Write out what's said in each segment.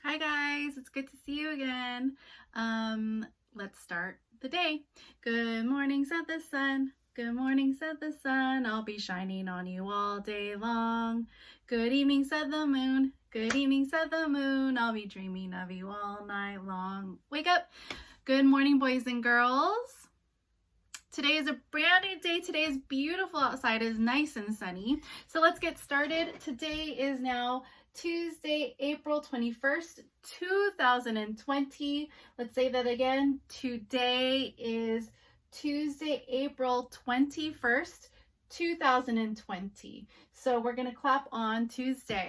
Hi guys, it's good to see you again. Let's start the day. Good morning, said the sun. Good morning, said the sun. I'll be shining on you all day long. Good evening, said the moon. Good evening, said the moon. I'll be dreaming of you all night long. Wake up. Good morning, boys and girls. Today is a brand new day. Today is beautiful outside. It is nice and sunny. So let's get started. Today is now Tuesday, April 21st, 2020. Let's say that again. Today is Tuesday, April 21st, 2020. So we're going to clap on Tuesday.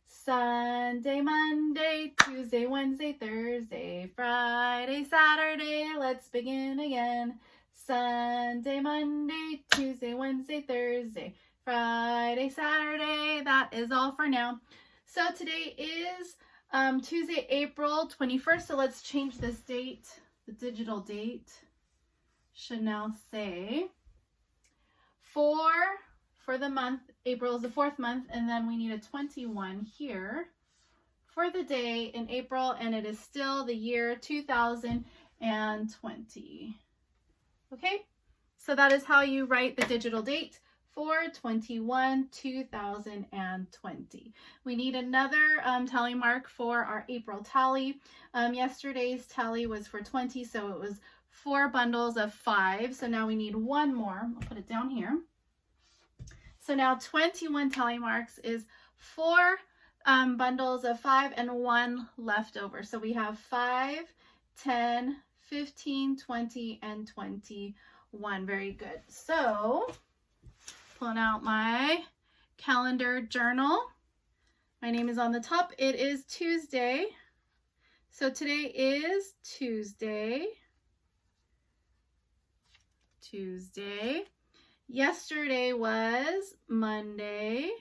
Sunday, Monday, Tuesday, Wednesday, Thursday, Friday, Saturday. Let's begin again. Sunday, Monday, Tuesday, Wednesday, Thursday, Friday, Saturday. That is all for now. So today is Tuesday, April 21st. So let's change this date. The digital date should now say for the month. April is the 4th month, and then we need a 21 here for the day in April, and it is still the year 2020. Okay, so that is how you write the digital date for 21/2020. We need another tally mark for our April tally. Yesterday's tally was for 20, so it was 4 bundles of 5. So now we need one more. I'll put it down here. So now 21 tally marks is 4 bundles of 5 and 1 left over. So we have 5, 10, 15, 20, and 21. Very good. So pulling out my calendar journal. My name is on the top. It is Tuesday. So today is Tuesday. Yesterday was Monday.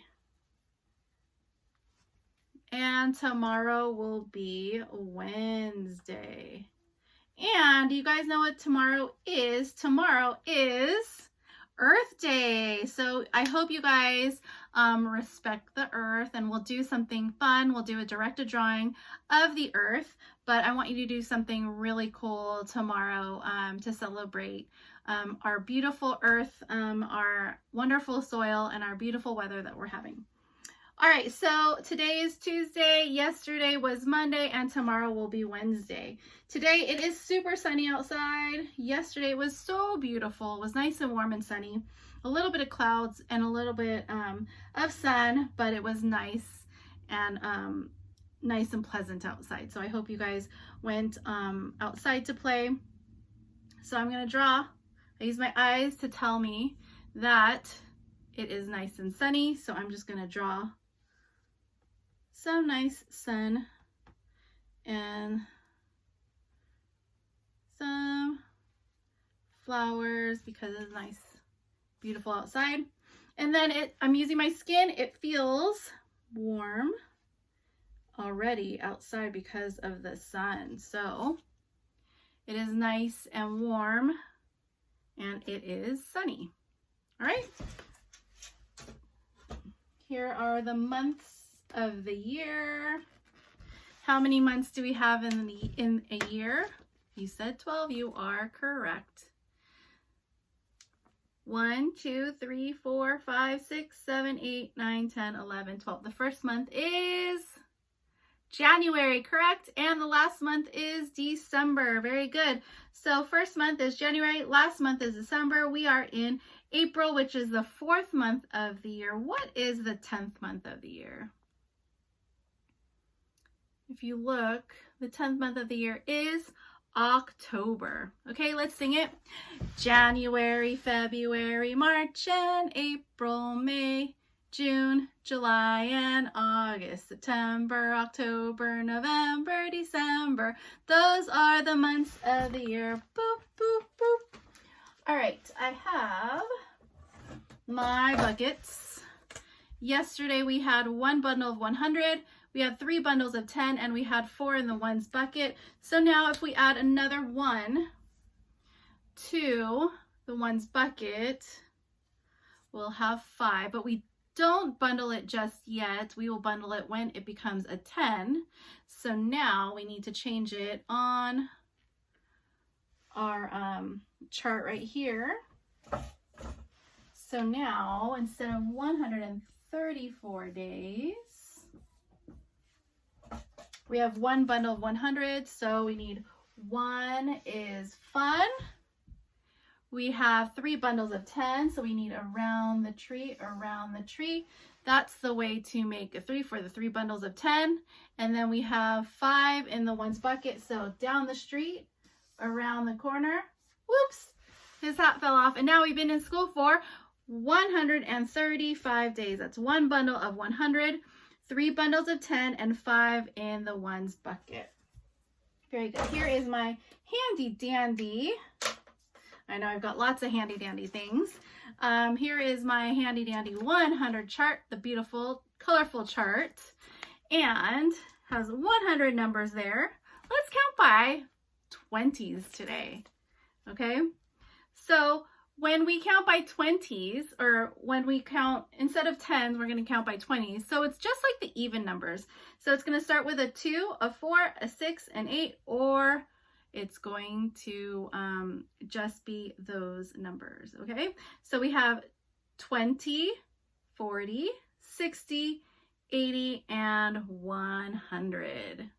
And tomorrow will be Wednesday. And you guys know what tomorrow is? Tomorrow is Earth Day. So I hope you guys respect the earth, and we'll do something fun. We'll do a directed drawing of the earth, but I want you to do something really cool tomorrow to celebrate our beautiful earth, our wonderful soil, and our beautiful weather that we're having. All right, so today is Tuesday, yesterday was Monday, and tomorrow will be Wednesday. Today it is super sunny outside. Yesterday it was so beautiful. It was nice and warm and sunny. A little bit of clouds and a little bit of sun, but it was nice and pleasant outside. So I hope you guys went outside to play. So I'm gonna draw. I use my eyes to tell me that it is nice and sunny, so I'm just gonna draw some nice sun and some flowers because it's nice, beautiful outside. And then I'm using my skin. It feels warm already outside because of the sun. So it is nice and warm and it is sunny. All right. Here are the months of the year. How many months do we have in a year? You said 12. You are correct. 1, 2, 3, 4, 5, 6, 7, 8, 9, 10, 11, 12. The first month is January, correct? And the last month is December. Very good. So first month is January, last month is December. We are in April, which is the 4th month of the year. What is the 10th month of the year? If you look, the 10th month of the year is October. Okay, let's sing it. January, February, March, and April, May, June, July, and August, September, October, November, December. Those are the months of the year. Boop, boop, boop. All right, I have my buckets. Yesterday we had 1 bundle of 100. We had 3 bundles of 10, and we had 4 in the ones bucket. So now if we add another 1 to the ones bucket, we'll have 5. But we don't bundle it just yet. We will bundle it when it becomes a 10. So now we need to change it on our chart right here. So now instead of 134 days, we have one bundle of 100. So we need 1 is fun. We have 3 bundles of 10, so we need around the tree, around the tree. That's the way to make a 3 for the 3 bundles of 10. And then we have 5 in the ones bucket, so down the street, around the corner. Whoops, his hat fell off. And now we've been in school for 135 days. That's 1 bundle of 100, 3 bundles of 10, and 5 in the ones bucket. Very good. Here is my handy dandy. I know I've got lots of handy dandy things. Here is my handy dandy 100 chart, the beautiful, colorful chart, and has 100 numbers there. Let's count by 20s today. Okay, so when we count by 20s, or when we count instead of 10s, we're going to count by 20s. So it's just like the even numbers. So it's going to start with a 2, a 4, a 6, an 8, or it's going to just be those numbers, okay? So we have 20, 40, 60, 80, and 100.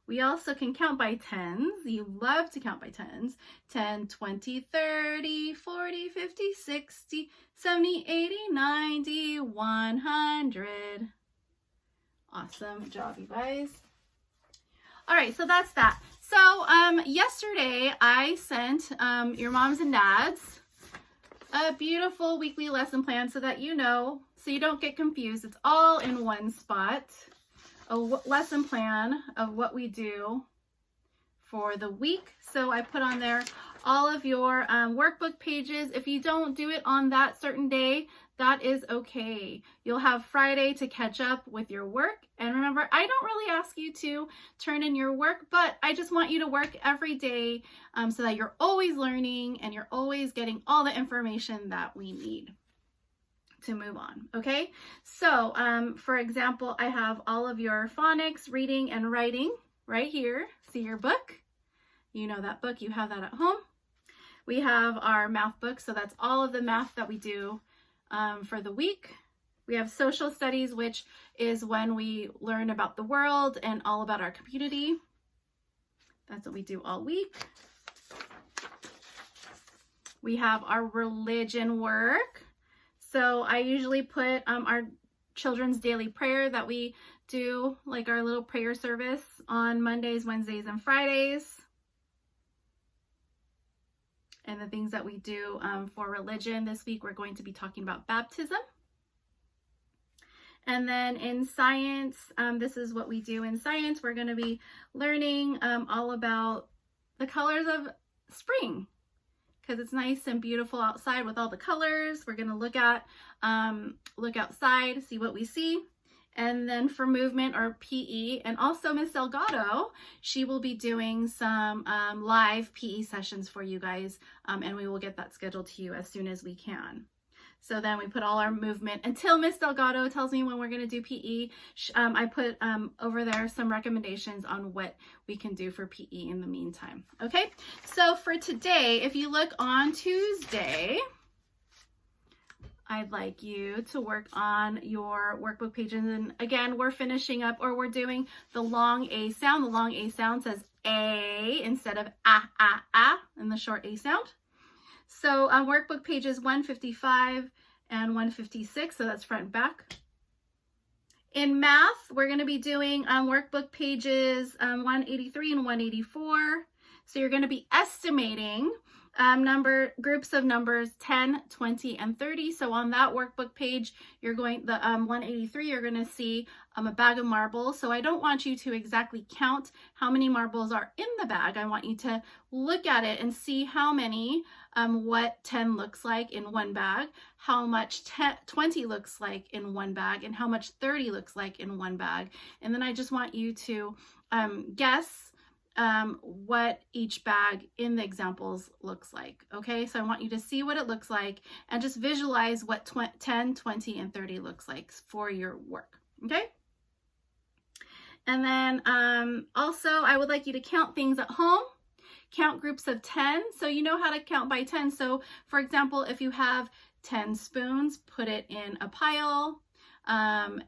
We also can count by 10s. You love to count by 10s. 10, 20, 30, 40, 50, 60, 70, 80, 90, 100. Awesome job, you guys. All right, so that's that. So yesterday I sent your moms and dads a beautiful weekly lesson plan so that you know, so you don't get confused. It's all in one spot. A lesson plan of what we do for the week. So I put on there all of your workbook pages. If you don't do it on that certain day, that is okay. You'll have Friday to catch up with your work. And remember, I don't really ask you to turn in your work, but I just want you to work every day so that you're always learning and you're always getting all the information that we need to move on, okay? So, for example, I have all of your phonics, reading, and writing right here. See your book? You know that book, you have that at home. We have our math book, so that's all of the math that we do for the week. We have social studies, which is when we learn about the world and all about our community. That's what we do all week. We have our religion work. So I usually put our children's daily prayer that we do, like our little prayer service on Mondays, Wednesdays, and Fridays. And the things that we do for religion this week, we're going to be talking about baptism. And then in science, this is what we do in science. We're going to be learning all about the colors of spring, because it's nice and beautiful outside with all the colors. We're going to look outside, see what we see. And then for movement or PE, and also Miss Delgado, she will be doing some live PE sessions for you guys, and we will get that scheduled to you as soon as we can. So then we put all our movement until Miss Delgado tells me when we're going to do PE. I put over there some recommendations on what we can do for PE in the meantime. Okay, so for today, if you look on Tuesday, I'd like you to work on your workbook pages. And again, we're finishing up, or we're doing the long A sound. The long A sound says A instead of ah in the short A sound. So workbook pages 155 and 156, so that's front and back. In math, we're going to be doing workbook pages 183 and 184. So you're going to be estimating groups of numbers 10, 20, and 30. So on that workbook page, you're going, the 183, you're going to see a bag of marbles. So I don't want you to exactly count how many marbles are in the bag. I want you to look at it and see how many, what 10 looks like in one bag, how much 20 looks like in one bag, and how much 30 looks like in one bag. And then I just want you to guess what each bag in the examples looks like. Okay, so I want you to see what it looks like and just visualize what 10, 20, and 30 looks like for your work. Okay. And then also I would like you to count things at home. Count groups of 10. So you know how to count by 10. So for example, if you have 10 spoons, put it in a pile.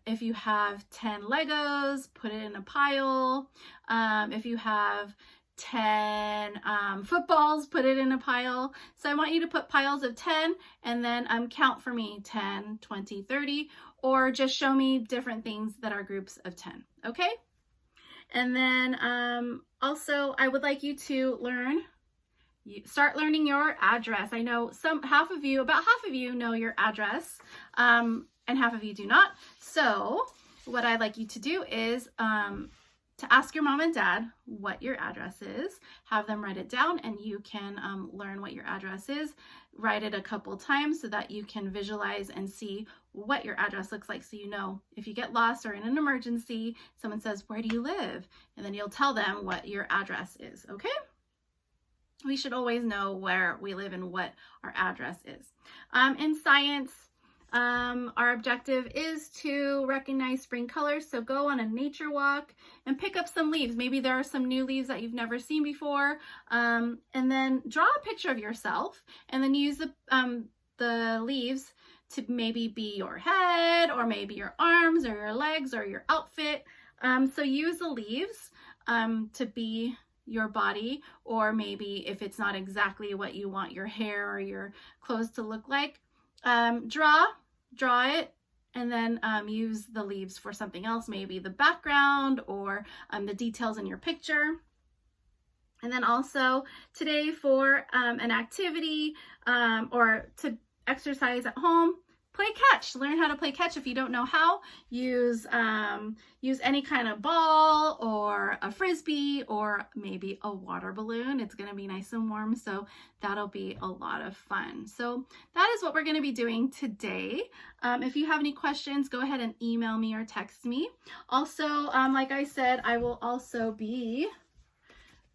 If you have 10 Legos, put it in a pile. If you have 10 footballs, put it in a pile. So I want you to put piles of 10 and then count for me 10, 20, 30, or just show me different things that are groups of 10. Okay? And then also I would like you to start learning your address. I know about half of you know your address, and half of you do not. So what I'd like you to do is to ask your mom and dad what your address is, have them write it down, and you can learn what your address is. Write it a couple times so that you can visualize and see what your address looks like, so you know if you get lost or in an emergency, someone says, "Where do you live?" And then you'll tell them what your address is, okay? We should always know where we live and what our address is. In science, our objective is to recognize spring colors. So go on a nature walk and pick up some leaves. Maybe there are some new leaves that you've never seen before. And then draw a picture of yourself and then use the leaves to maybe be your head or maybe your arms or your legs or your outfit. So use the leaves to be your body, or maybe if it's not exactly what you want your hair or your clothes to look like, draw it and then use the leaves for something else, maybe the background or the details in your picture. And then also today for an activity or to exercise at home, play catch. Learn how to play catch. If you don't know how, use any kind of ball or a frisbee or maybe a water balloon. It's going to be nice and warm, so that'll be a lot of fun. So that is what we're going to be doing today. If you have any questions, go ahead and email me or text me. Also, like I said, I will also be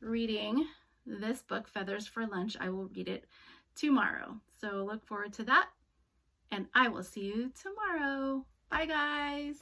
reading this book, Feathers for Lunch. I will read it tomorrow. So look forward to that. And I will see you tomorrow. Bye, guys.